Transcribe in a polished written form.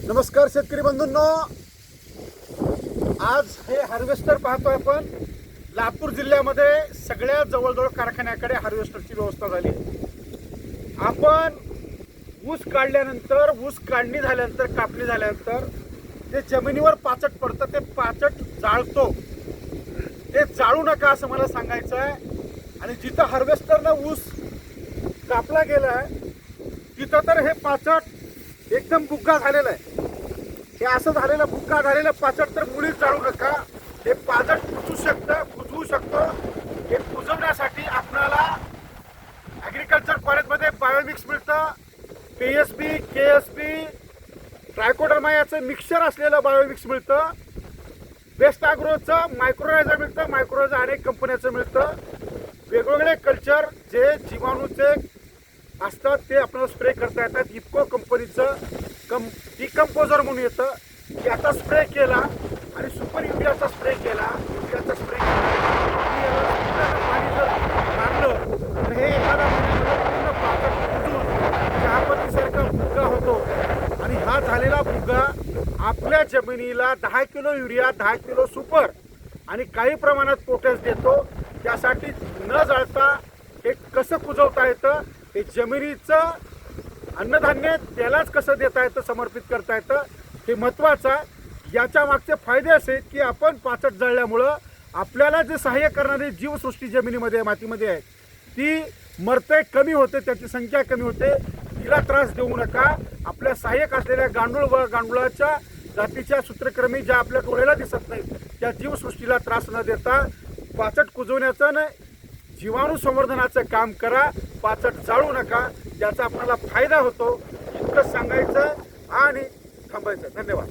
नमस्कार शेतकरी बंधूंनो, आज हे हार्वेस्टर पाहतोय आपण. लातूर जिल्ह्यामध्ये सगळ्या जवळजवळ कारखान्याकडे हार्वेस्टरची व्यवस्था झाली. आपण ऊस काढल्यानंतर, ऊस काढणी झाल्यानंतर, कापणी झाल्यानंतर ते जमिनीवर पाचट पडतं, ते पाचट जाळतो. ते जाळू नका असं मला सांगायचं आहे. आणि जिथं हार्वेस्टरनं ऊस कापला गेलाय तिथं तर हे पाचट एकदम बुग्गा झालेला आहे. हे असं झालेलं बुग्गा झालेलं पाचट तर मुळीच जाळू नका. हे पाचट कुजवू शकतो. हे कुजवण्यासाठी आपल्याला ॲग्रिकल्चर कॉलेजमध्ये बायोमिक्स मिळतं. PSB, KSB, ट्रायकोडर्मा याचं मिक्सचर असलेलं बायोमिक्स मिळतं. बेस्ट ॲग्रोचं मायक्रोरायझर मिळतं. मायक्रोरायझर अनेक कंपन्याचं मिळतं. वेगवेगळे कल्चर जे जीवाणूचे असतात ते आपल्याला स्प्रे करता येतात. इफको कंपनीचं डिकम्पोजर म्हणून येतं. याचा स्प्रे केला आणि सुपर युरियाचा स्प्रे केला, युरियाचा स्प्रे केला, पाणी जर मारलं तर हे एखादा पूर्ण पाचट कुजून चहापत्तीसारखा भुगा होतो. आणि हा झालेला भुगा आपल्या जमिनीला 10 किलो युरिया, 10 किलो सुपर आणि काही प्रमाणात पोटॅश देतो. त्यासाठी न जाळता हे कसं कुजवता येतं, हे जमिनीचं अन्नधान्य त्यालाच कसं देता येतं, समर्पित करता येतं, हे महत्त्वाचं आहे. याच्या मागचे फायदे असे आहेत की आपण पाचट जाळल्यामुळं आपल्याला जे सहाय्य करणारी जीवसृष्टी जमिनीमध्ये, मातीमध्ये आहे ती मरते, कमी होते, त्याची संख्या कमी होते. तिला त्रास देऊ नका. आपल्या सहाय्यक असलेल्या गांडूळ व गांडुळाच्या जातीच्या सूत्रक्रमी ज्या आपल्या डोळ्याला दिसत नाहीत त्या जीवसृष्टीला त्रास न देता पाचट कुजवण्याचं नाही, जीवाणू संवर्धनाचं काम करा. पाचट जाळू नका. याचा आपल्याला फायदा होतो. इतकं सांगायचं आणि थांबायचं. धन्यवाद.